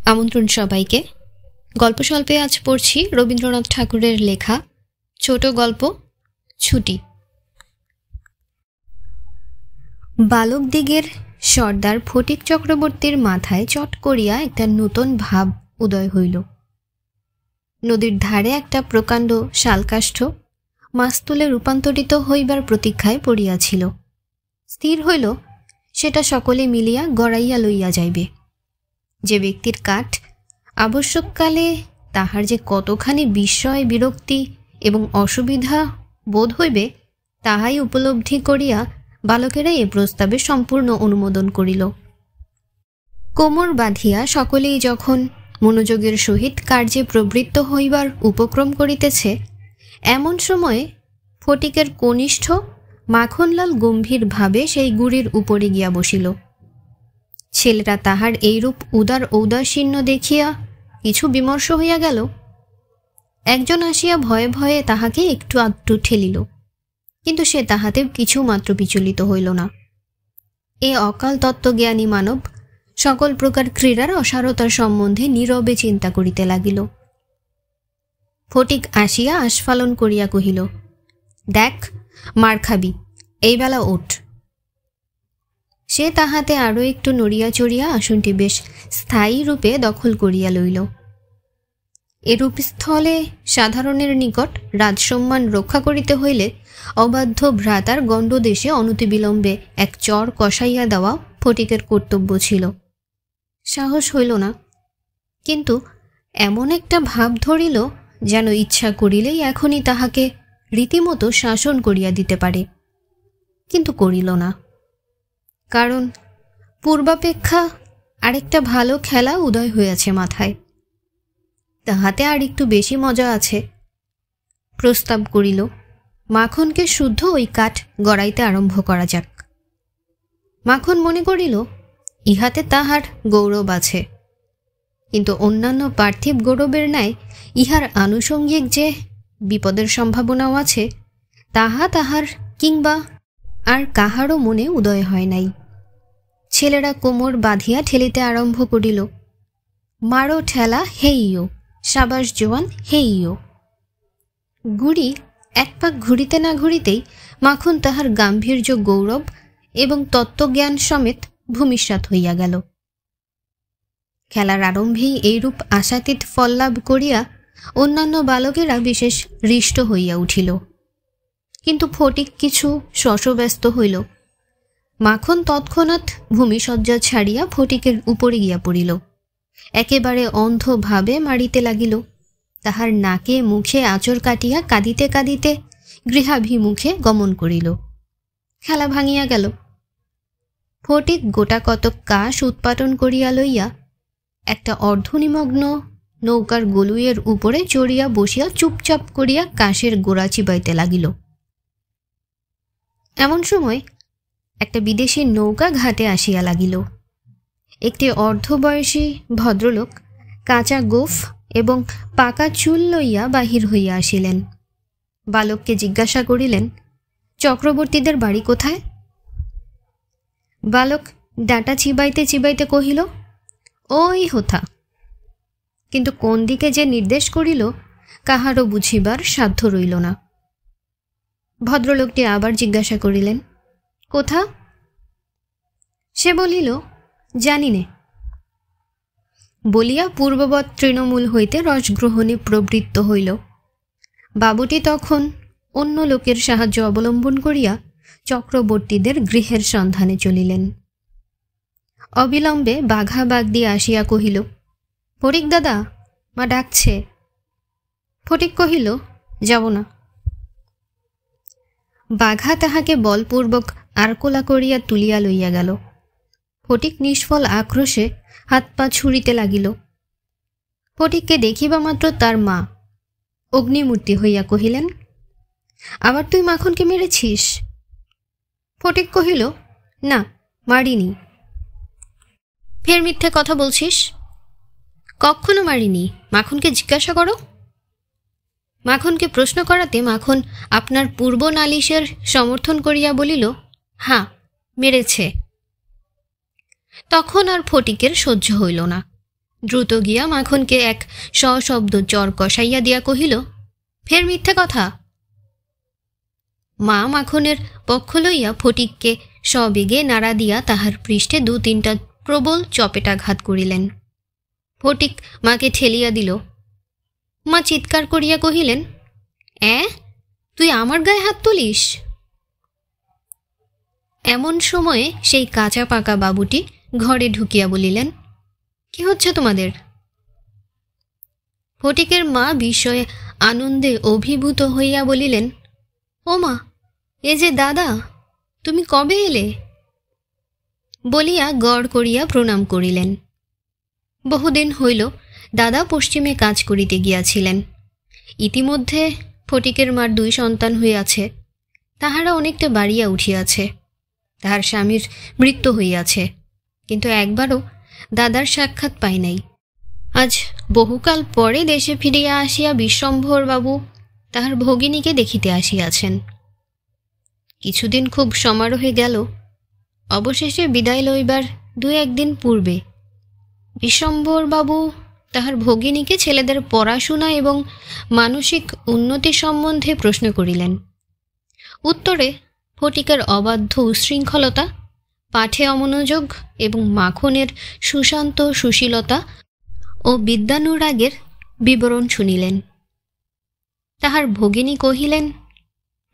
আমন্ত্রণ সবাইকে। গল্পস্বল্পে আজ পড়ছি রবীন্দ্রনাথ ঠাকুরের লেখা ছোট গল্প ছুটি। বালকদিগের সর্দার ফটিক চক্রবর্তীর মাথায় চট করিয়া একটা নূতন ভাব উদয় হইল। নদীর ধারে একটা প্রকাণ্ড শালকাষ্ঠ মাস্তুলে রূপান্তরিত হইবার প্রতীক্ষায় পড়িয়াছিল। স্থির হইল সেটা সকলে মিলিয়া গড়াইয়া লইয়া যাইবে। যে ব্যক্তির কাঠ আবশ্যককালে তাহার যে কতখানি বিস্ময়, বিরক্তি এবং অসুবিধা বোধ হইবে তাহাই উপলব্ধি করিয়া বালকেরা এ প্রস্তাবে সম্পূর্ণ অনুমোদন করিল। কোমর বাঁধিয়া সকলেই যখন মনোযোগের সহিত কার্যে প্রবৃত্ত হইবার উপক্রম করিতেছে, এমন সময়ে ফটিকের কনিষ্ঠ মাখনলাল গম্ভীরভাবে সেই গুড়ির উপরে গিয়া বসিল। ছেলেরা তাহার এইরূপ উদার ঔদাসীন্য দেখিয়া কিছু বিমর্ষ হইয়া গেল। একজন আসিয়া ভয়ে ভয়ে তাহাকে একটু আধটু ঠেলিল, কিন্তু সে তাহাতে কিছুমাত্র বিচলিত হইল না। এ অকাল তত্ত্বজ্ঞানী মানব সকল প্রকার ক্রীড়ার অসারতার সম্বন্ধে নীরবে চিন্তা করিতে লাগিল। ফটিক আসিয়া আস্ফালন করিয়া কহিল, দেখ, মার খাবি, এই বেলা ওঠ। সে তাহাতে আরও একটু নড়িয়া চড়িয়া আসনটি বেশ স্থায়ী রূপে দখল করিয়া লইল। এরূপ স্থলে সাধারণের নিকট রাজসম্মান রক্ষা করিতে হইলে অবাধ্য ভ্রাতার গণ্ডদেশে অনতিবিলম্বে এক চর কষাইয়া দেওয়া ফটিকের কর্তব্য ছিল। সাহস হইল না, কিন্তু এমন একটা ভাব ধরিল যেন ইচ্ছা করিলেই এখনই তাহাকে রীতিমতো শাসন করিয়া দিতে পারে, কিন্তু করিল না। কারণ পূর্বাপেক্ষা আরেকটা ভালো খেলা উদয় হইয়াছে মাথায়, তাহাতে আর একটু বেশি মজা আছে। প্রস্তাব করিল, মাখনকে শুদ্ধ ওই কাঠ গড়াইতে আরম্ভ করা যাক। মাখন মনে করিল ইহাতে তাহার গৌরব আছে, কিন্তু অন্যান্য পার্থিব গৌরবের ন্যায় ইহার আনুষঙ্গিক যে বিপদের সম্ভাবনাও আছে তাহা তাহার কিংবা আর কাহারও মনে উদয় হয় নাই। ছেলেরা কোমর বাঁধিয়া ঠেলিতে আরম্ভ করিল, মারো ঠেলা, হেইও, সাবাস জোয়ান, হেইও। গুড়ি এক পাক ঘুরিতে না ঘুরিতেই মাখন তাহার গাম্ভীর্য, গৌরব এবং তত্ত্বজ্ঞান সমেত ভূমিসাৎ হইয়া গেল। খেলার আরম্ভেই এইরূপ আশাতীত ফল লাভ করিয়া অন্যান্য বালকেরা বিশেষ হৃষ্ট হইয়া উঠিল, কিন্তু ফটিক কিছু শশব্যস্ত হইল। মাখন তৎক্ষণাৎ ভূমিসজ্জা ছাড়িয়া ফটিকের উপরে গিয়া পড়িল, একেবারে অন্ধভাবে মারিতে লাগিল। তাহার নাকে মুখে আঁচড় কাটিয়া কাঁদিতে কাঁদিতে গৃহাভিমুখে গমন করিল। খেলা ভাঙিয়া গেল। ফটিক গোটা কতক কাশ উৎপাটন করিয়া লইয়া একটা অর্ধনিমগ্ন নৌকার গলুইয়ের উপরে চড়িয়া বসিয়া চুপচাপ করিয়া কাশের গোড়া চিবাইতে লাগিল। এমন সময় একটা বিদেশি নৌকা ঘাটে আসিয়া লাগিল। একটি অর্ধবয়সী ভদ্রলোক কাঁচা গোফ এবং পাকা চুল লইয়া বাহির হইয়া আসিলেন। বালককে জিজ্ঞাসা করিলেন, চক্রবর্তীদের বাড়ি কোথায়? বালক ডাঁটা চিবাইতে চিবাইতে কহিল, ওই হোথা। কিন্তু কোন দিকে যে নির্দেশ করিল কাহারও বুঝিবার সাধ্য রইল না। ভদ্রলোকটি আবার জিজ্ঞাসা করিলেন, কোথা? সে বলিল, জানি নে। বলিয়া পূর্ববৎ তৃণমূল হইতে রসগ্রহণে প্রবৃত্ত হইল। বাবুটি তখন অন্য লোকের সাহায্য অবলম্বন করিয়া চক্রবর্তীদের গৃহের সন্ধানে চলিলেন। অবিলম্বে বাঘা বাগদি আসিয়া কহিল, ফটিক দাদা, মা ডাকছে। ফটিক কহিল, যাব না। বাঘা তাহাকে বলপূর্বক আরকোলা করিয়া তুলিয়া লইয়া গেল। ফটিক নিষ্ফল আক্রোশে হাত পা ছুঁড়িতে লাগিল। ফটিককে দেখিবা মাত্র তার মা অগ্নিমূর্তি হইয়া কহিলেন, আবার তুই মাখনকে মেরেছিস? ফটিক কহিল, না, মারিনি। ফের মিথ্যে কথা বলছিস? কখনো মারিনি, মাখনকে জিজ্ঞাসা করো। মাখনকে প্রশ্ন করাতে মাখন আপনার পূর্ব নালিশের সমর্থন করিয়া বলিল, হ্যাঁ, মেরেছে। তখন আর ফটিকের সহ্য হইল না। দ্রুত গিয়া মাখনকে এক সশব্দ চর কষাইয়া দিয়া কহিল, ফের মিথ্যে কথা। মা মাখনের পক্ষ লইয়া ফটিককে সবেগে নাড়া দিয়া তাহার পৃষ্ঠে 2-3টা প্রবল চপেটাঘাত করিলেন। ফটিক মাকে ঠেলিয়া দিল। মা চিৎকার করিয়া কহিলেন, তুই আমার গায়ে হাত তুলিস? এমন সময়ে সেই কাঁচা পাকা বাবুটি ঘরে ঢুকিয়া বলিলেন, কি হচ্ছে তোমাদের? ফটিকের মা বিস্ময়ে আনন্দে অভিভূত হইয়া বলিলেন, ও মা, এ যে দাদা, তুমি কবে এলে? বলিয়া গড় করিয়া প্রণাম করিলেন। বহুদিন হইল দাদা পশ্চিমে কাজ করিতে গিয়াছিলেন। ইতিমধ্যে ফটিকের মার 2 সন্তান হইয়াছে। তাহারা অনেকটা বাড়িয়া উঠিয়াছে। তাহার স্বামীর মৃত্যু হইয়াছে, কিন্তু একবারও দাদার সাক্ষাৎ পাই নাই। আজ বহুকাল পরে দেশে ফিরিয়া আসিয়া বিশ্বম্ভরবাবু তাহার ভগিনীকে দেখিতে আসিয়াছেন। কিছুদিন খুব সমারোহে গেল। অবশেষে বিদায় লইবার 2-1 দিন পূর্বে বিশ্বম্ভরবাবু তাহার ভগিনীকে ছেলেদের পড়াশোনা এবং মানসিক উন্নতি সম্বন্ধে প্রশ্ন করিলেন। উত্তরে ফটিকের অবাধ্য উচ্ছৃঙ্খলতা, পাঠে অমনোযোগ এবং মাখনের সুশান্ত সুশীলতা ও বিদ্যানুরাগের বিবরণ শুনিলেন। তাহার ভগিনী কহিলেন,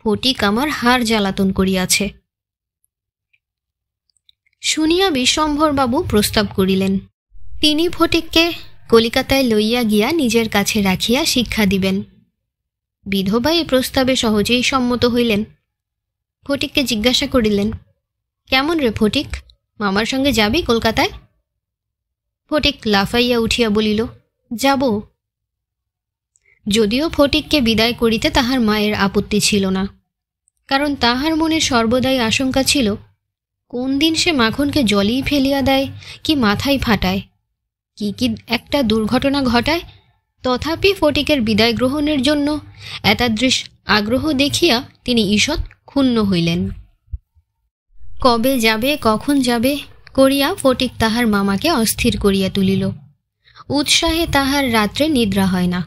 ফটিক আমার হাড় জ্বালাতন করিয়াছে। শুনিয়া বিশ্বম্ভরবাবু প্রস্তাব করিলেন, তিনি ফটিককে কলিকাতায় লইয়া গিয়া নিজের কাছে রাখিয়া শিক্ষা দিবেন। বিধবা এই প্রস্তাবে সহজেই সম্মত হইলেন। ফটিককে জিজ্ঞাসা করিলেন, কেমন রে ফটিক, মামার সঙ্গে যাবি কলকাতায়? ফটিক লাফাইয়া উঠিয়া বলিল, যাব। যদিও ফটিককে বিদায় করিতে তাহার মায়ের আপত্তি ছিল না, কারণ তাহার মনে সর্বদাই আশঙ্কা ছিল কোন দিন সে মাখনকে জলেই ফেলিয়া দেয় কি মাথায় ফাটায়, কি একটা দুর্ঘটনা ঘটায়। তথাপি ফটিকের বিদায় গ্রহণের জন্য এতাদৃশ আগ্রহ দেখিয়া তিনি ঈষৎ ক্ষুণ্ণ হইলেন। কবে যাবে, কখন যাবে করিয়া ফটিক তাহার মামাকে অস্থির করিয়া তুলিল। উৎসাহে তাহার রাত্রে নিদ্রা হয় না।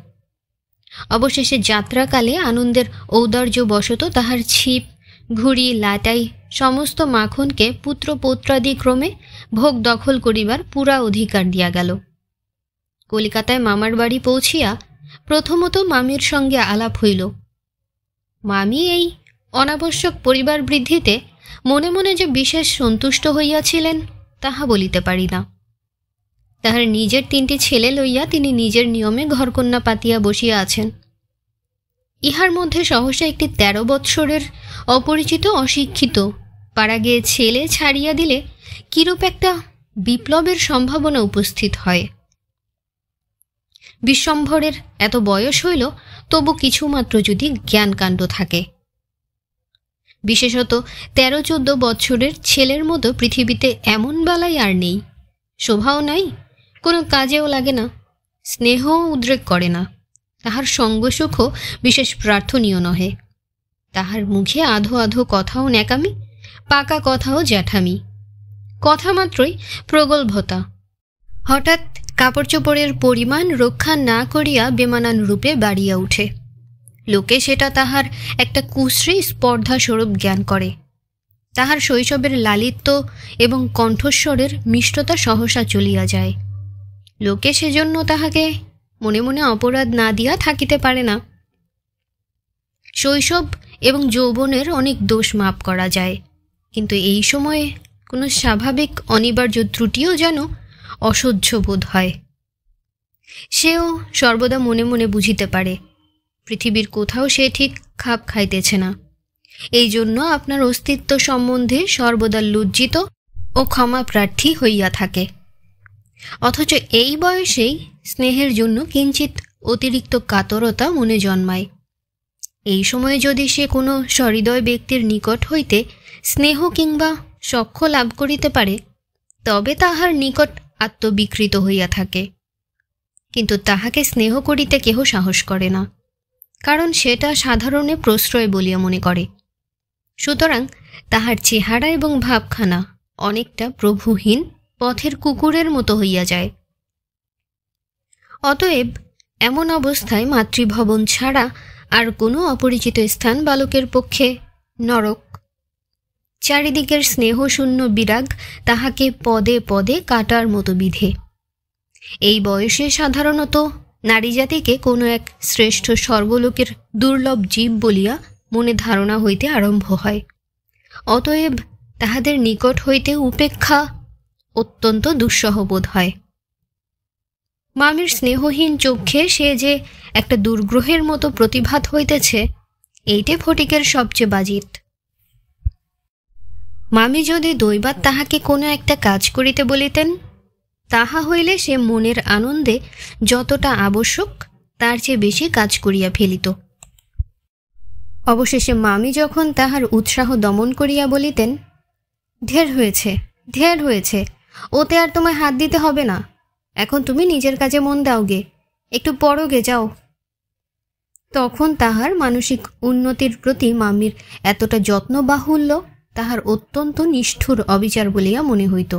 অবশেষে যাত্রাকালে আনন্দের ঔদার্যবশত তাহার ছিপ, ঘুড়ি, লাটাই সমস্ত মাখনকে পুত্র পৌত্রাদিক্রমে ভোগ দখল করিবার পুরা অধিকার দিয়া গেল। কলিকাতায় মামার বাড়ি পৌঁছিয়া প্রথমত মামির সঙ্গে আলাপ হইল। মামি এই অনাবশ্যক পরিবার বৃদ্ধিতে মনে মনে যে বিশেষ সন্তুষ্ট হইয়াছিলেন তাহা বলিতে পারি না। তাহার নিজের 3টি ছেলে লইয়া তিনি নিজের নিয়মে ঘরকন্যা পাতিয়া বসিয়া আছেন। ইহার মধ্যে সহসা একটি 13 বৎসরের অপরিচিত অশিক্ষিত পাড়াগে ছেলে ছাড়িয়া দিলে কিরূপ একটা বিপ্লবের সম্ভাবনা উপস্থিত হয়। বিশ্বম্ভরের এত বয়স হইল, তবু কিছুমাত্র যদি জ্ঞানকাণ্ড থাকে। বিশেষত 13-14 বৎসরের ছেলের মতো পৃথিবীতে এমন বালাই আর নেই। শোভাও নাই, কোনো কাজেও লাগে না, স্নেহও উদ্রেক করে না। তাহার সঙ্গসুখও বিশেষ প্রার্থনীয় নহে। তাহার মুখে আধো আধো কথাও ন্যাকামি, পাকা কথাও জ্যাঠামি, কথা মাত্রই প্রগল্ভতা। হঠাৎ কাপড় চোপড়ের পরিমাণ রক্ষা না করিয়া বেমানান রূপে বাড়িয়া উঠে। লোকে সেটা তাহার একটা কুশ্রী স্পর্ধাস্বরূপ জ্ঞান করে। তাহার শৈশবের লালিত্য এবং কণ্ঠস্বরের মিষ্টতা সহসা চলিয়া যায়। লোকে সেজন্য তাহাকে মনে মনে অপরাধ না দিয়া থাকিতে পারে না। শৈশব এবং যৌবনের অনেক দোষ মাপ করা যায়, কিন্তু এই সময়ে কোনো স্বাভাবিক অনিবার্য ত্রুটিও যেন অসহ্য বোধ হয়। সেও সর্বদা মনে মনে বুঝিতে পারে পৃথিবীর কোথাও সে ঠিক খাপ খাইতেছে না। এই জন্য আপনার অস্তিত্ব সম্বন্ধে সর্বদা লজ্জিত ও ক্ষমা প্রার্থী হইয়া থাকে। অথচ এই বয়সেই স্নেহের জন্য কিঞ্চিত অতিরিক্ত কাতরতা মনে জন্মায়। এই সময়ে যদি সে কোনো সহৃদয় ব্যক্তির নিকট হইতে স্নেহ কিংবা সখ্য লাভ করিতে পারে, তবে তাহার নিকট আত্মবিকৃত হইয়া থাকে। কিন্তু তাহাকে স্নেহ করিতে কেহ সাহস করে না, কারণ সেটা সাধারণে প্রশ্রয় বলিয়া মনে করে। সুতরাং তাহার চেহারা এবং ভাবখানা অনেকটা প্রভুহীন পথের কুকুরের মতো হইয়া যায়। অতএব এমন অবস্থায় মাতৃভবন ছাড়া আর কোনো অপরিচিত স্থান বালকের পক্ষে নরক। চারিদিকের স্নেহশূন্য বিরাগ তাহাকে পদে পদে কাটার মতো বিধে। এই বয়সে সাধারণত নারীজাতিকে কোনো এক শ্রেষ্ঠ সর্বলোকের দুর্লভ জীব বলিয়া মনে ধারণা হইতে আরম্ভ হয়। অতএব তাহাদের নিকট হইতে উপেক্ষা অত্যন্ত দুঃসহ বোধ হয়। মামির স্নেহহীন চক্ষে সে যে একটা দুর্গ্রহের মতো প্রতিভাত হইতেছে, এইটে ফটিকের সবচেয়ে বাজিত। মামি যদি দৈবাৎ তাহাকে কোনো একটা কাজ করিতে বলিতেন, তাহা হইলে সে মনের আনন্দে যতটা আবশ্যক তার চেয়ে বেশি কাজ করিয়া ফেলিত। অবশেষে মামি যখন তাহার উৎসাহ দমন করিয়া বলিতেন, ঢের হয়েছে, ঢের হয়েছে, ওতে আর তোমায় হাত দিতে হবে না, এখন তুমি নিজের কাজে মন দাও গে, একটু পড়ো গে যাও, তখন তাহার মানসিক উন্নতির প্রতি মামির এতটা যত্ন বাহুল্য তাহার অত্যন্ত নিষ্ঠুর অবিচার বলিয়া মনে হইত।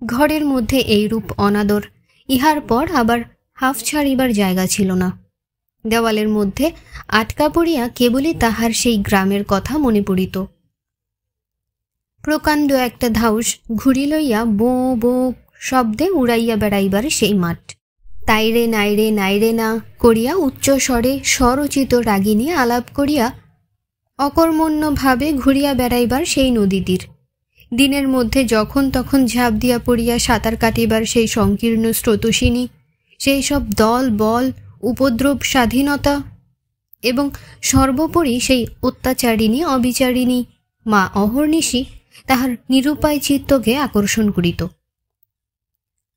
ঘরের মধ্যে এইরূপ অনাদর ইহার পর আবার হাফ ছাড়িবার জায়গা ছিল না। দেওয়ালের মধ্যে আটকা পড়িয়া কেবলই তাহার সেই গ্রামের কথা মনে পড়িত। প্রকাণ্ড একটা ধাউস ঘুড়ি লইয়া বো বো শব্দে উড়াইয়া বেড়াইবার সেই মাঠ, তাইরে নাইরে নাইরে না করিয়া উচ্চ স্বরে স্বরচিত রাগিনী আলাপ করিয়া অকর্মণ্যভাবে ঘুরিয়া বেড়াইবার সেই নদী তীর, দিনের মধ্যে যখন তখন ঝাঁপ দিয়া পড়িয়া সাঁতার কাটিবার সেই সংকীর্ণ স্রোতস্বিনী, সেই সব দল বল উপদ্রব স্বাধীনতা, এবং সর্বোপরি সেই অত্যাচারিণী অবিচারিণী মা অহর্নিশি তাহার নিরুপায় চিত্তকে আকর্ষণ করিত।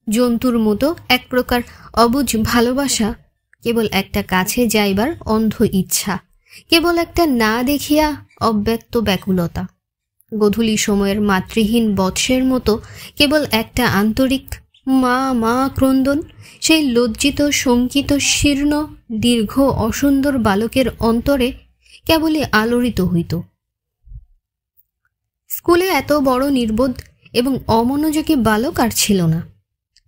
জন্তুর মতো এক প্রকার অবুঝ ভালোবাসা, কেবল একটা কাছে যাইবার অন্ধ ইচ্ছা, কেবল একটা না দেখিয়া অব্যক্ত ব্যাকুলতা, গোধূলি সময়ের মাতৃহীন বৎসের মতো কেবল একটা আন্তরিক মা মা ক্রন্দন, সেই লজ্জিত শঙ্কিত শীর্ণ দীর্ঘ অসুন্দর বালকের অন্তরে কেবলই আলোড়িত হইত। স্কুলে এত বড় নির্বোধ এবং অমনোযোগী বালক আর ছিল না।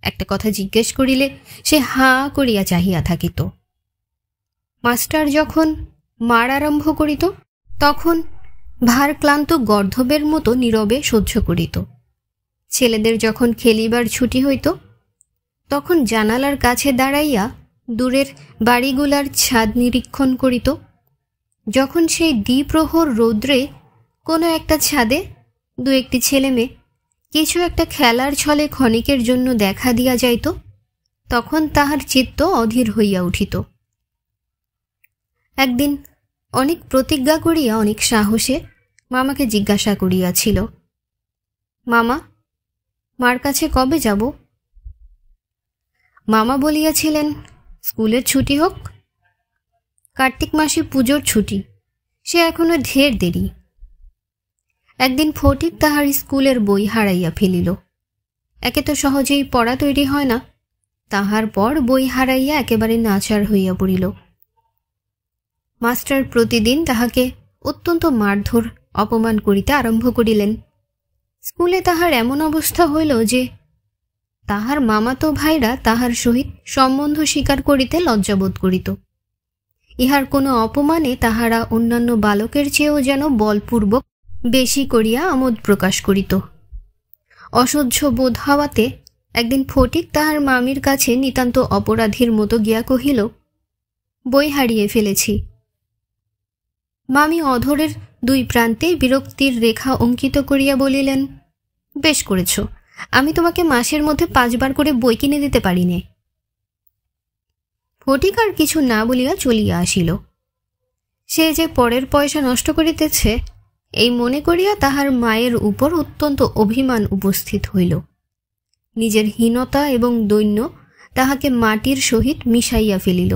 একটা কথা জিজ্ঞেস করিলে সে হা করিয়া চাহিয়া থাকিত। মাস্টার যখন মার আরম্ভ করিত, তখন ভারক্লান্ত গর্ধবের মতো নীরবে সহ্য করিত। ছেলেদের যখন খেলিবার ছুটি হইত, তখন জানালার কাছে দাঁড়াইয়া দূরের বাড়িগুলার ছাদ নিরীক্ষণ করিত। যখন সেই দ্বিপ্রহর রৌদ্রে কোনো একটা ছাদে দু একটি ছেলে মেয়ে কিছু একটা খেলার ছলে ক্ষণিকের জন্য দেখা দিয়া যাইত, তখন তাহার চিত্ত অধীর হইয়া উঠিত। একদিন অনেক প্রতিজ্ঞা করিয়া অনেক সাহসে মামাকে জিজ্ঞাসা করিয়াছিল, মামা, মার কাছে কবে যাব? মামা বলিয়াছিলেন, স্কুলের ছুটি হোক, কার্তিক মাসে পুজোর ছুটি, সে এখনো ঢের দেরি। একদিন ফটিক তাহার স্কুলের বই হারাইয়া ফেলিল। একে তো সহজেই পড়া তৈরি হয় না, তাহার পর বই হারাইয়া একেবারে নাচার হইয়া পড়িল। মাস্টার প্রতিদিন তাহাকে অত্যন্ত মারধর অপমান করিতে আরম্ভ করিলেন। স্কুলে তাহার এমন অবস্থা হইল যে তাহার মামাতো ভাইরা তাহার সহিত সম্বন্ধ স্বীকার করিতে লজ্জাবোধ করিত। ইহার কোনো অপমানে তাহারা অন্যান্য বালকের চেয়েও যেন বলপূর্বক বেশি করিয়া আমোদ প্রকাশ করিত। অসহ্য বোধ হওয়াতে একদিন ফটিক তাহার মামির কাছে নিতান্ত অপরাধীর মতো গিয়া কহিল, বই হারিয়ে ফেলেছি। মামি অধরের দুই প্রান্তে বিরক্তির রেখা অঙ্কিত করিয়া বলিলেন, বেশ করেছ, আমি তোমাকে মাসের মধ্যে 5 বার করে বই কিনে দিতে পারি নে। ফটিক আর কিছু না বলিয়া চলিয়া আসিল। সে যে পরের পয়সা নষ্ট করিতেছে এই মনে করিয়া তাহার মায়ের উপর অত্যন্ত অভিমান উপস্থিত হইল। নিজের হীনতা এবং দৈন্য তাহাকে মাটির সহিত মিশাইয়া ফেলিল।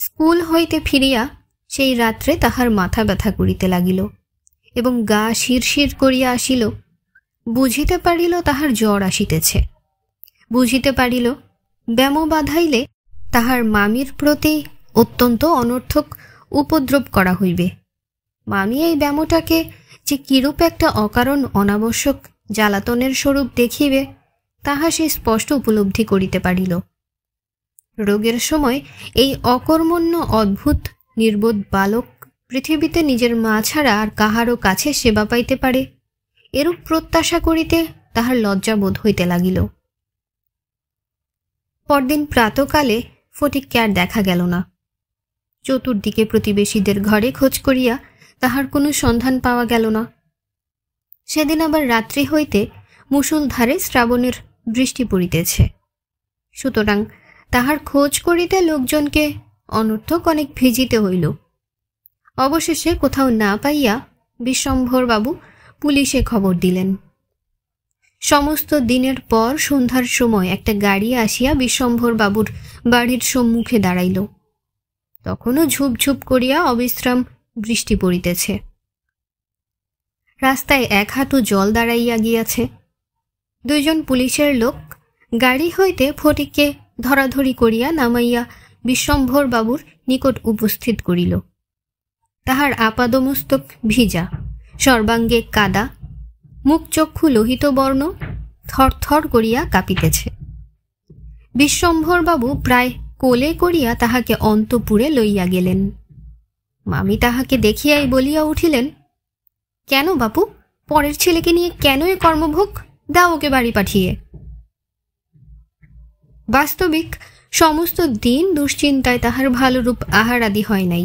স্কুল হইতে ফিরিয়া সেই রাত্রে তাহার মাথা ব্যথা করিতে লাগিল এবং গা শিরশির করিয়া আসিল। বুঝিতে পারিল তাহার জ্বর আসিতেছে। বুঝিতে পারিল ব্যামো বাঁধাইলে তাহার মামির প্রতি অত্যন্ত অনর্থক উপদ্রব করা হইবে। মামি এই ব্যামোটাকে যে কিরূপ একটা অকারণ অনাবশ্যক জ্বালাতনের স্বরূপ দেখিবে, তাহা সে স্পষ্ট উপলব্ধি করিতে পারিল। রোগের সময় এই অকর্মণ্য অদ্ভুত নির্বোধ বালক পৃথিবীতে নিজের মা ছাড়া আর কাহারও কাছে সেবা পাইতে পারে, এরূপ প্রত্যাশা করিতে তাহার লজ্জাবোধ হইতে লাগিল। পরদিন প্রাতকালে ফটিককে আর দেখা গেল না। চতুর্দিকে প্রতিবেশীদের ঘরে খোঁজ করিয়া তাহার কোনো সন্ধান পাওয়া গেল না। সেদিন আবার রাত্রি হইতে মুষলধারে শ্রাবণের বৃষ্টি পড়িতেছে, সুতরাং তাহার খোঁজ করিতে লোকজনকে অনর্থক অনেক ভিজিতে হইল। অবশেষে কোথাও না পাইয়া বিশ্বম্ভরবাবু পুলিশে খবর দিলেন। সমস্ত দিনের পর সন্ধ্যার সময় একটা গাড়ি আসিয়া বিশ্বম্ভরবাবুর বাড়ির সম্মুখে দাঁড়াইল। তখনও ঝুপঝুপ করিয়া অবিশ্রাম বৃষ্টি পড়িতেছে। রাস্তায় এক হাঁটু জল দাঁড়াইয়া গিয়াছে। দুইজন পুলিশের লোক গাড়ি হইতে ফটিককে ধরাধরি করিয়া নামাইয়া বিশ্বম্ভরবাবুর নিকট উপস্থিত করিল। তাহার আপাদমস্তক ভিজা, সর্বাঙ্গে কাদা, মুখ চক্ষু লোহিত বর্ণ, থরথর করিয়া কাঁপিতেছে। বিশ্বম্ভরবাবু প্রায় কোলে করিয়া তাহাকে অন্তঃপুরে লইয়া গেলেন। মামি তাহাকে দেখিয়াই বলিয়া উঠিলেন, কেন বাপু, পরের ছেলেকে নিয়ে কেন এ কর্মভোগ? দাও ওকে বাড়ি পাঠিয়ে। বাস্তবিক সমস্ত দিন দুশ্চিন্তায় তাহার ভালোরূপ আহার আদি হয় নাই,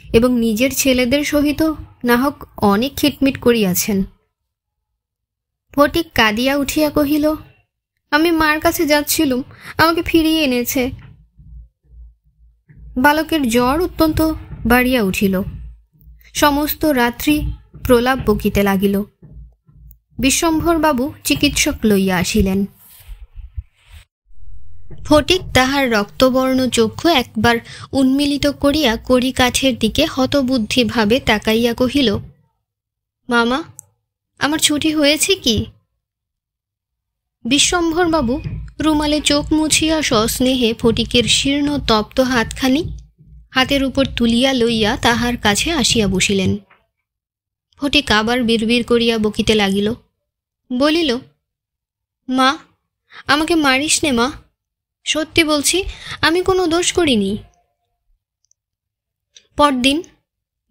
এবং নিজের ছেলেদের সহিত নাহক অনেক খিটমিট করিয়াছেন। ফটিক কাঁদিয়া উঠিয়া কহিল, আমি মার কাছে যাচ্ছিলুম, আমাকে ফিরিয়ে এনেছে। বালকের জ্বর অত্যন্ত বাড়িয়া উঠিল। সমস্ত রাত্রি প্রলাপ বকিতে লাগিল। বিশ্বম্ভরবাবু চিকিৎসক লইয়া আসিলেন। ফটিক তাহার রক্তবর্ণ চক্ষু একবার উন্মিলিত করিয়া কড়িকাঠের দিকে হতবুদ্ধিভাবে তাকাইয়া কহিল, মামা, আমার ছুটি হয়েছে কি? বিশ্বম্ভরবাবু রুমালে চোখ মুছিয়া সস্নেহে ফটিকের শীর্ণ তপ্ত হাতখানি হাতের উপর তুলিয়া লইয়া তাহার কাছে আসিয়া বসিলেন। ফটিক আবার বিড়বিড় করিয়া বকিতে লাগিল। বলিল, মা, আমাকে মারিস নে মা, সত্যি বলছি, আমি কোনো দোষ করিনি। পরদিন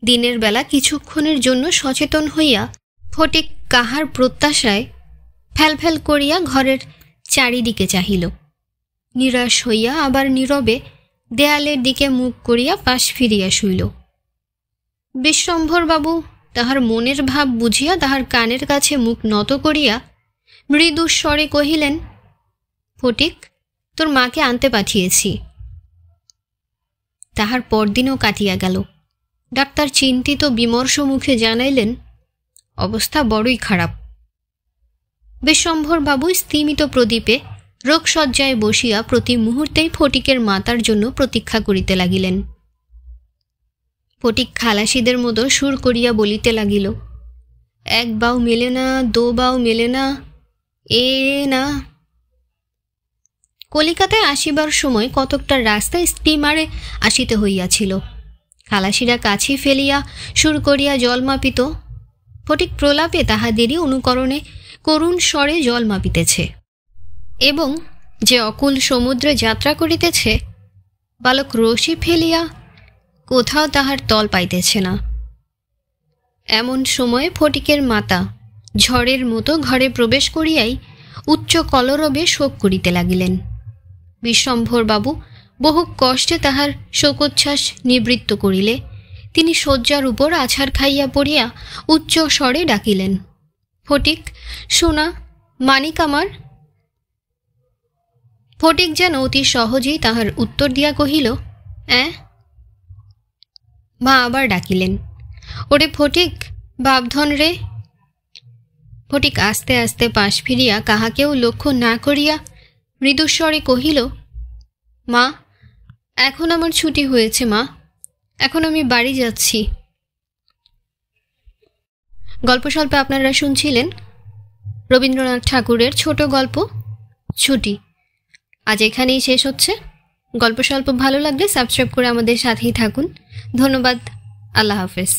দিনের বেলা কিছুক্ষণের জন্য সচেতন হইয়া ফটিক কাহার প্রত্যাশায় ফ্যালফ্যাল করিয়া ঘরের চারিদিকে চাহিল। নিরাশ হইয়া আবার নীরবে দেয়ালের দিকে মুখ করিয়া পাশ ফিরিয়া শুইল। বিশ্বম্ভরবাবু তাহার মনের ভাব বুঝিয়া তাহার কানের কাছে মুখ নত করিয়া মৃদু স্বরে কহিলেন, ফটিক, তোর মাকে আনতে পাঠিয়েছি। তাহার পরদিনও কাটিয়া গেল। ডাক্তার চিন্তিত বিমর্ষ মুখে জানাইলেন, অবস্থা বড়ই খারাপ। বিশ্বম্ভরবাবু স্তিমিত প্রদীপে রোগশয্যায় বসিয়া প্রতি মুহূর্তেই ফটিকের মাতার জন্য প্রতীক্ষা করিতে লাগিলেন। ফটিক খালাসিদের মতো সুর করিয়া বলিতে লাগিল, এক বাও মেলে না, দো বাও মেলে না, এ না। কলিকাতায় আসিবার সময় কতকটা রাস্তায় স্টিমারে আসিতে হইয়াছিল। খালাসিরা কাছি ফেলিয়া সুর করিয়া জল মাপিত। ফটিক প্রলাপে তাহাদেরই অনুকরণে করুণ স্বরে জল মাপিতেছে, এবং যে অকুল সমুদ্রে যাত্রা করিতেছে, বালক রশি ফেলিয়া কোথাও তাহার তল পাইতেছে না। এমন সময়ে ফটিকের মাতা ঝড়ের মতো ঘরে প্রবেশ করিয়াই উচ্চ কলরবে শোক করিতে লাগিলেন। বিশ্বম্ভরবাবু বহু কষ্টে তাহার শোকোচ্ছ্বাস নিবৃত্ত করিলে তিনি শয্যার উপর আছাড় খাইয়া পড়িয়া উচ্চ স্বরে ডাকিলেন, ফটিক, শোনা, মানিক আমার। ফটিক যেন অতি সহজেই তাহার উত্তর দিয়া কহিল, অ্যাঁ। মা আবার ডাকিলেন, ওরে ফটিক, বাপধন রে। ফটিক আস্তে আস্তে পাশ ফিরিয়া কাহাকেও লক্ষ্য না করিয়া মৃদুস্বরে কহিল, মা, এখন আমার ছুটি হয়েছে মা, এখন আমি বাড়ি যাচ্ছি। গল্পস্বল্পে আপনারা শুনছিলেন রবীন্দ্রনাথ ঠাকুরের ছোট গল্প ছুটি। আজ এখানেই শেষ হচ্ছে। গল্পস্বল্প ভালো লাগলে সাবস্ক্রাইব করে আমাদের সাথেই থাকুন। ধন্যবাদ। আল্লাহ হাফেজ।